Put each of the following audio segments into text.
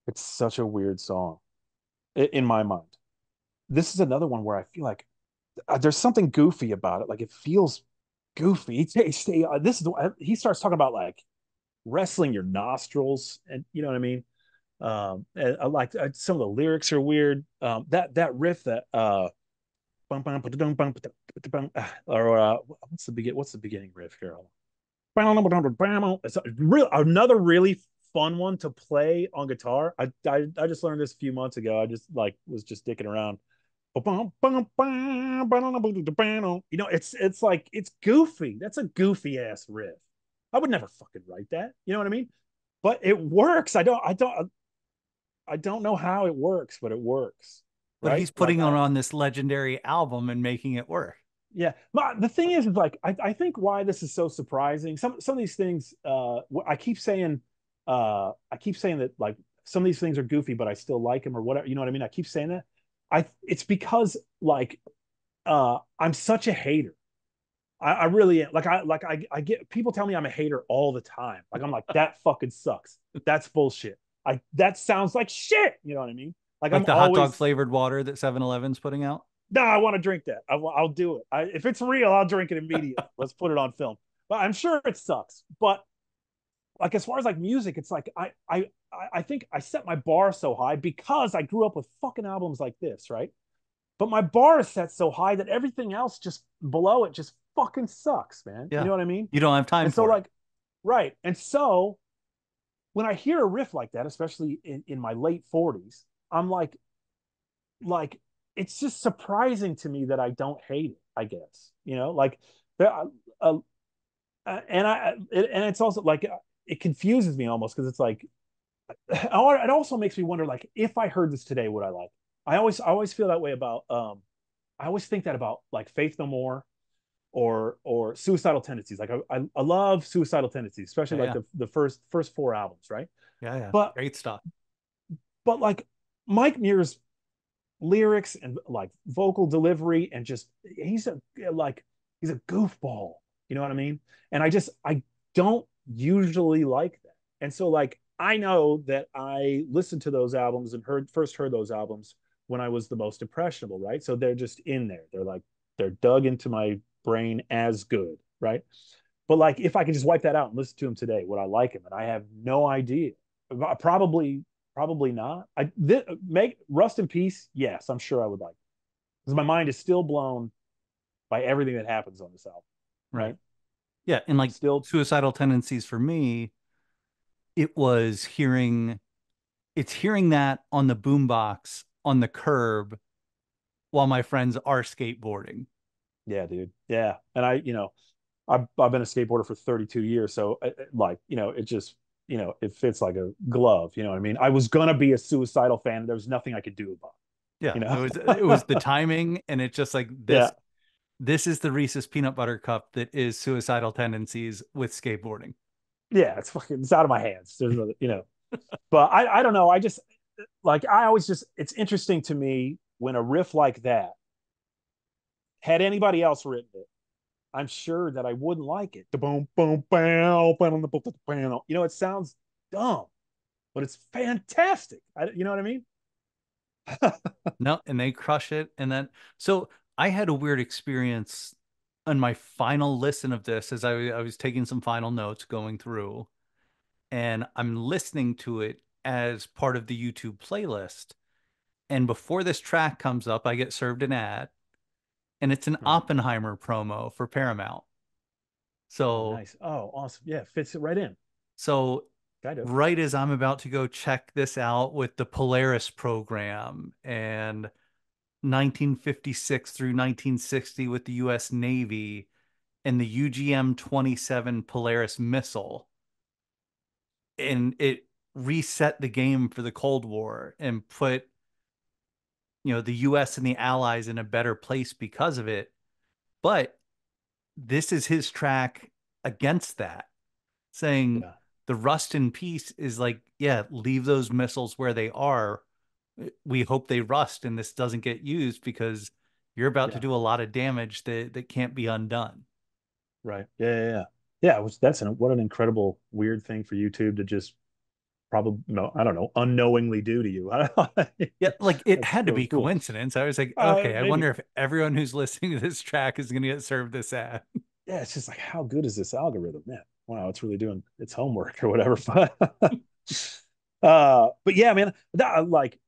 It's such a weird song in my mind. This is another one where I feel like there's something goofy about it. Like it feels goofy. This is he starts talking about like wrestling your nostrils, and you know what I mean. And I like some of the lyrics are weird. That riff that or what's the beginning riff here? It's another really fun one to play on guitar. I just learned this a few months ago. I just like was just dicking around. It's like it's goofy. That's a goofy ass riff. I would never fucking write that. You know what I mean? But it works. I don't know how it works, but it works. But Right? he's putting it on this legendary album and making it work. Yeah. But the thing is like I think why this is so surprising. Some of these things I keep saying that like some of these things are goofy, but I still like them or whatever. You know what I mean? I keep saying that. It's because like I'm such a hater. I really am. I get people tell me I'm a hater all the time. Like I'm like that fucking sucks. That's bullshit. That sounds like shit. You know what I mean? Like Like I'm the hot dog always flavored water that 7-Eleven's putting out. no. I want to drink that. I'll do it. If it's real, I'll drink it immediately. Let's put it on film. But I'm sure it sucks. But like as far as like music, it's like I think I set my bar so high because I grew up with fucking albums like this, right? But my bar is set so high that everything else just below it just fucking sucks, man. You Yeah. know what I mean? You don't have time And so for it. like, right. And so when I hear a riff like that, especially in my late 40s, I'm like it's just surprising to me that I don't hate it, I guess. Like uh, uh, and it's also like it confuses me almost because it's like it also makes me wonder like if I heard this today, would I like? I always feel that way about I always think that about like Faith No More or Suicidal Tendencies. Like I love Suicidal Tendencies, especially Yeah, like yeah. the first four albums, right? Yeah, yeah. But Great stuff. but like Mike Muir's lyrics and like vocal delivery and just he's a goofball. You know what I mean? And I don't usually like that. And so like I know that I listened to those albums and heard those albums when I was the most impressionable, right? So they're just in there. They're dug into my brain as good, right? But like if I could just wipe that out and listen to him today, would I like him? And I have no idea. Probably, probably not. Make Rust in Peace. Yes, I'm sure I would like because my mind is still blown by everything that happens on this album. Right. Right? Yeah. And like Still, suicidal tendencies for me, it was hearing that on the boombox on the curb while my friends are skateboarding. yeah, dude. Yeah, and I've been a skateboarder for 32 years, so like it just it fits like a glove. You know what I mean? I was gonna be a Suicidal fan. There was nothing I could do about it. Yeah. It was the timing and it's just like Yeah, this is the Reese's peanut butter cup that is suicidal tendencies with skateboarding. yeah. It's out of my hands. There's another. But I don't know. I just like I always just it's interesting to me when a riff like that had anybody else written it. I'm sure that I wouldn't like it. Boom, boom, boom, boom. It sounds dumb, but it's fantastic. You know what I mean? No, and they crush it. And then, so I had a weird experience on my final listen of this as I was taking some final notes going through, and I'm listening to it as part of the YouTube playlist. And before this track comes up, I get served an ad, and it's an Right. Oppenheimer promo for Paramount. Oh, So, nice. Oh, awesome. Yeah, fits it right in. so Kind of. right as I'm about to go check this out with the Polaris program and 1956 through 1960 with the US Navy and the UGM-27 Polaris missile. And it reset the game for the Cold War and put, the US and the Allies in a better place because of it. But this is his track against that, saying Yeah. the rust in peace is like, yeah, leave those missiles where they are. We hope they rust and this doesn't get used because you're about to Yeah. do a lot of damage that can't be undone. Right. Yeah. Yeah. Yeah. Yeah, what an incredible weird thing for YouTube to just probably no, I don't know, unknowingly do to you. Yeah, like it That's had to so be cool. coincidence. I was like, okay, I Maybe. wonder if everyone who's listening to this track is going to get served this ad. Yeah, it's just like, how good is this algorithm? Man, wow, it's really doing its homework or whatever. But yeah, man, that, like,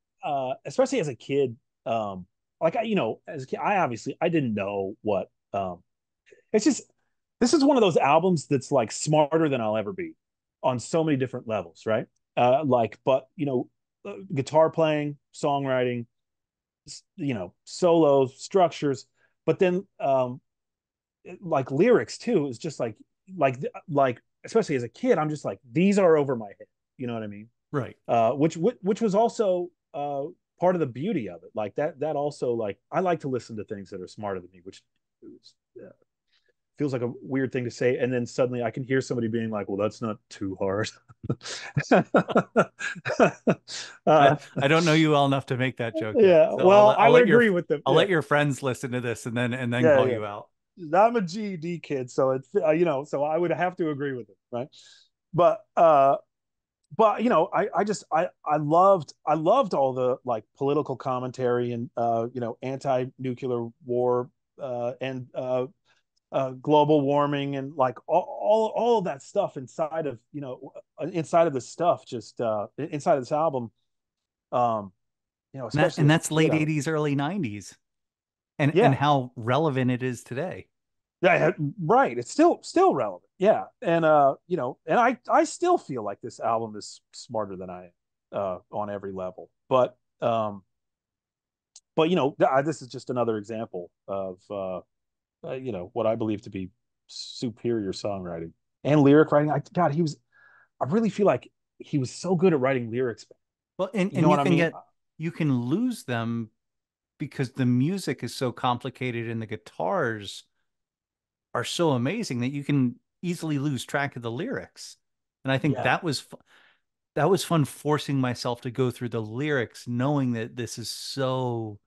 especially as a kid, like as a kid, I didn't know what, it's just, this is one of those albums that's like smarter than I'll ever be on so many different levels, right? Like, but guitar playing, songwriting, solos, structures, but then like lyrics too is just like especially as a kid, I'm just like, these are over my head. You know what I mean? Right. Which was also part of the beauty of it. Like that also, like, I like to listen to things that are smarter than me, which is, feels like a weird thing to say. And then suddenly I can hear somebody being like, well, that's not too hard. I, uh, I don't know you well enough to make that joke yet. yeah, So well, I would agree with them. I'll Yeah, let your friends listen to this and then yeah, call yeah. you out. I'm a GED kid, so it's so I would have to agree with it, right? But I loved all the like political commentary and anti-nuclear war and global warming and like all of that stuff inside of this stuff, just inside of this album. Um, especially And as a that's kid, late 80s, early 90s. And yeah, how relevant it is today. yeah, right. It's still relevant. Yeah. And and I still feel like this album is smarter than I am on every level. But this is just another example of what I believe to be superior songwriting and lyric writing. I really feel like he was so good at writing lyrics. Well, You know and what I mean? you can lose them because the music is so complicated and the guitars are so amazing that you can easily lose track of the lyrics. And I think Yeah. that was fun forcing myself to go through the lyrics knowing that this is so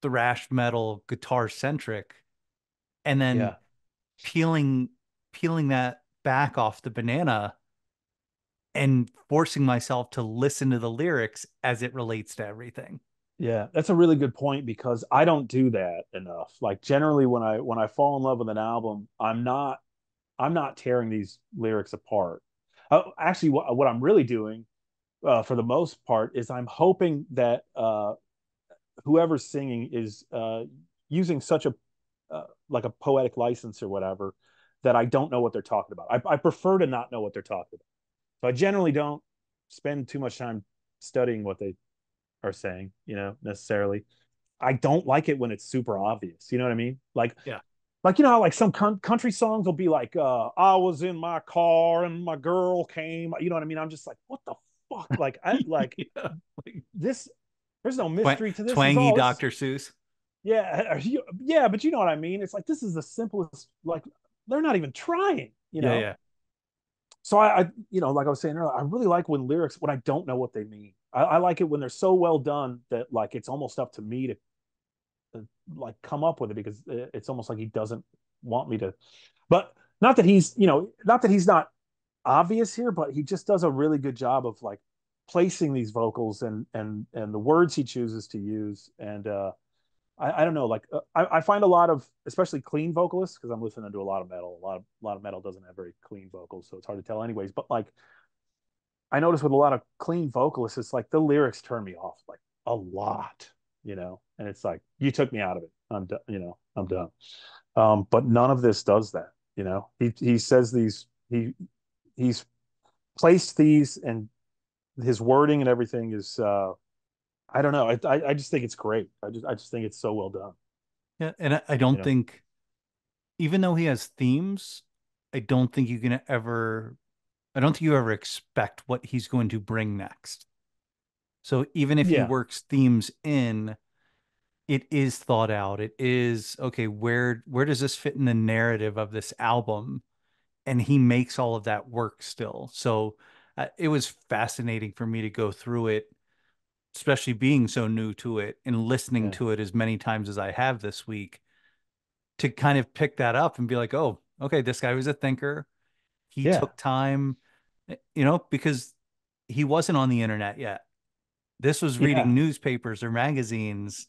thrash metal guitar centric and then Yeah. peeling peeling that back off the banana and forcing myself to listen to the lyrics as it relates to everything. Yeah, that's a really good point because I don't do that enough. Like generally when I fall in love with an album, I'm not tearing these lyrics apart. Actually, what I'm really doing for the most part is I'm hoping that whoever's singing is using such a like a poetic license or whatever that I don't know what they're talking about. I prefer to not know what they're talking about. So I generally don't spend too much time studying what they are saying, necessarily. I don't like it when it's super obvious. You know what I mean? Yeah. Like how like some country songs will be like, I was in my car and my girl came. You know what I mean? I'm just like, what the fuck? Like I like Yeah. Like this. There's no mystery to this. Is twangy all this. Dr. Seuss. Yeah, yeah, but you know what I mean. It's like this is the simplest. Like they're not even trying. Yeah, yeah. So like I was saying earlier, I really like when I don't know what they mean. I like it when they're so well done that like it's almost up to me to like come up with it because it's almost like he doesn't want me to. But not that he's not obvious here, but he just does a really good job of like placing these vocals and the words he chooses to use. And I don't know, like I find a lot of especially clean vocalists because I'm listening to a lot of metal. A lot of metal doesn't have very clean vocals, so it's hard to tell anyways. But like I notice with a lot of clean vocalists, it's like the lyrics turn me off like a lot, and it's like you took me out of it. I'm done, I'm done. But none of this does that. He says he's placed these and his wording and everything is I don't know. I just think it's great. I just think it's so well done. Yeah. And I You don't know. think, even though he has themes, I don't think you can ever, I don't think you ever expect what he's going to bring next. So even if he Yeah. works themes in, it is thought out. It is, okay, where does this fit in the narrative of this album? And he makes all of that work still. So it was fascinating for me to go through it, especially being so new to it and listening Yeah. to it as many times as I have this week to kind of pick that up and be like, oh, okay, this guy was a thinker. He Yeah. took time, because he wasn't on the internet yet. This was Yeah. reading newspapers or magazines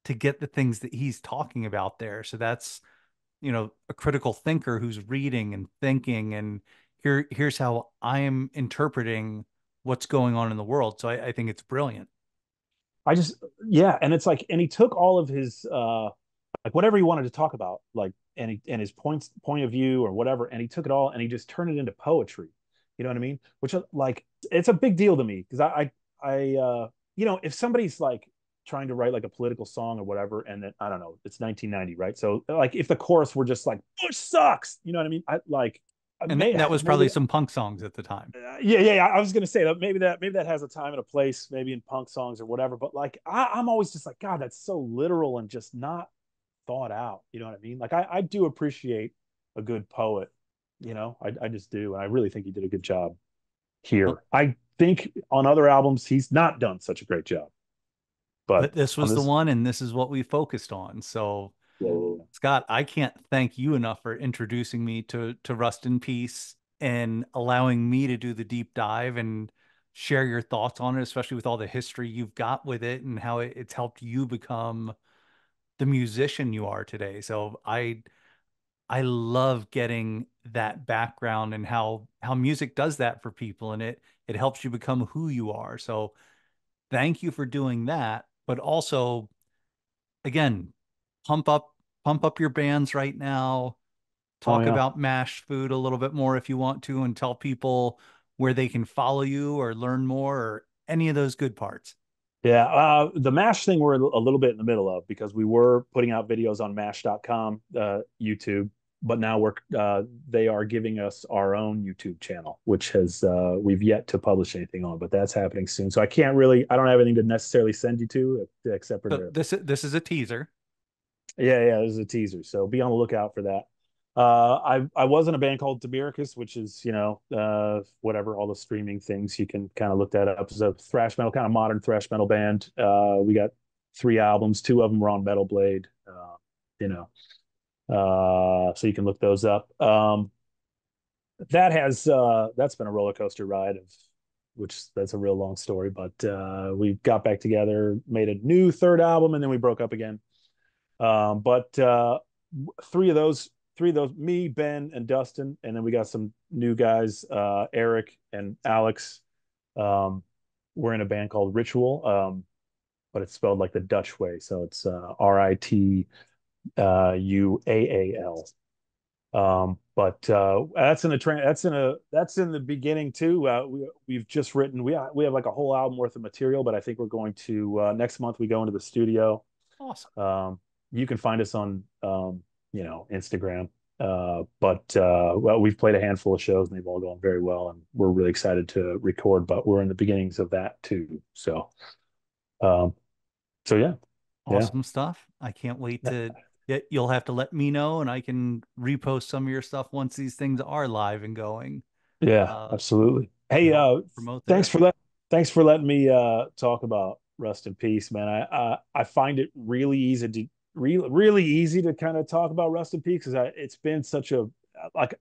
to get the things that he's talking about there. So that's, a critical thinker who's reading and thinking, and here's how I am interpreting what's going on in the world. So I think it's brilliant. I just, yeah. And it's like, and he took all of his, like whatever he wanted to talk about, like, and his point of view or whatever, and he took it all and he just turned it into poetry. You know what I mean? Which, like, it's a big deal to me because if somebody's like trying to write like a political song or whatever, and then I don't know, it's 1990, right? So like, if the chorus were just like Bush sucks, you know what I mean? I like, And that was maybe probably some punk songs at the time. yeah. I was gonna say that maybe that has a time and a place, maybe in punk songs or whatever. But like, I'm always just like, God, that's so literal and just not thought out. You know what I mean? Like, I do appreciate a good poet. I just do, and I really think he did a good job But, here. I think on other albums he's not done such a great job, but but this on was the this, one, and this is what we focused on. So, yeah. Scott, I can't thank you enough for introducing me to Rust in Peace and allowing me to do the deep dive and share your thoughts on it, especially with all the history you've got with it and how it's helped you become the musician you are today. So I love getting that background and how music does that for people, and it helps you become who you are. So thank you for doing that, but also, again, pump up pump up your bands right now. Oh Talk yeah. about Mash Food a little bit more if you want to, and tell people where they can follow you or learn more or any of those good parts. Yeah, the MASH thing we're a little bit in the middle of because we were putting out videos on MASH.com, YouTube, but now they are giving us our own YouTube channel, which has we've yet to publish anything on, but that's happening soon. So I don't have anything to necessarily send you to except for So the this is a teaser. yeah, this is a teaser, so be on the lookout for that. I was in a band called Tabericus, which is whatever, all the streaming things you can kind of look that up. It's a thrash metal, kind of modern thrash metal band. We got 3 albums, 2 of them were on Metal Blade. You know, so you can look those up. That's been a roller coaster ride of which that's a real long story, but we got back together, made a new third album, and then we broke up again. But three of those, me, Ben, and Dustin, and then we got some new guys, Eric and Alex. We're in a band called Ritual, but it's spelled like the Dutch way, so it's Ritual. But that's in the beginning too. We've just written. We have like a whole album worth of material, but I think we're going to next month we go into the studio. Awesome. You can find us on Instagram. Well, we've played a handful of shows and they've all gone very well, and we're really excited to record. But we're in the beginnings of that too. Um, so yeah, yeah, Awesome stuff. I can't wait to you'll have to let me know and I can repost some of your stuff once these things are live and going. yeah, Uh, absolutely. and Hey, help promote thanks there. for that. Thanks for letting me talk about Rust in Peace, man. I find it really easy to kind of talk about Rust in Peace because it's been such a like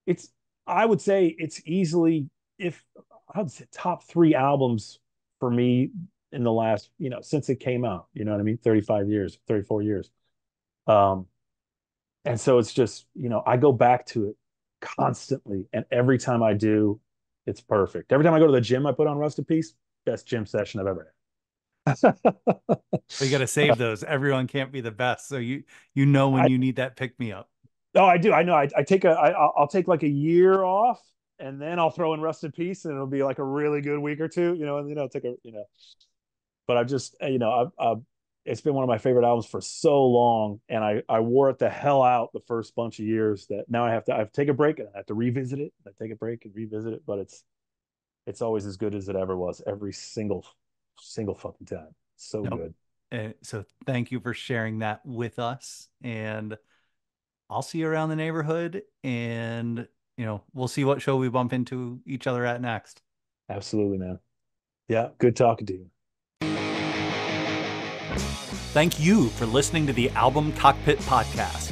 it's I would say it's easily if I would say top 3 albums for me in the last since it came out. You know what I mean? 35 years, 34 years. Um, and so it's just I go back to it constantly, and every time I do, it's perfect. Every time I go to the gym, I put on Rust in Peace. Best gym session I've ever had. But you got to save those. Everyone can't be the best. So you know when I you need that pick me up. Oh, I do. I know. I'll take like a year off, and then I'll throw in Rust in Peace, and it'll be like a really good week or two. And take a. But I've just I've it's been one of my favorite albums for so long, and I wore it the hell out the first bunch of years that now I have to take a break and I have to revisit it. I take a break and revisit it, but it's always as good as it ever was every single fucking time. So Nope. good. So thank you for sharing that with us. And I'll see you around the neighborhood, and we'll see what show we bump into each other at next. Absolutely, man. Yeah, good talking to you. Thank you for listening to the Album Cockpit Podcast.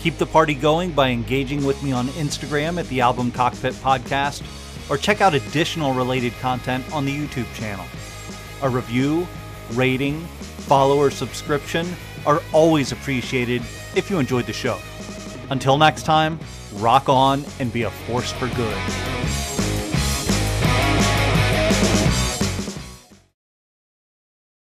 Keep the party going by engaging with me on Instagram at the Album Cockpit Podcast, or check out additional related content on the YouTube channel. A review, rating, follow, or subscription are always appreciated if you enjoyed the show. Until next time, rock on and be a force for good.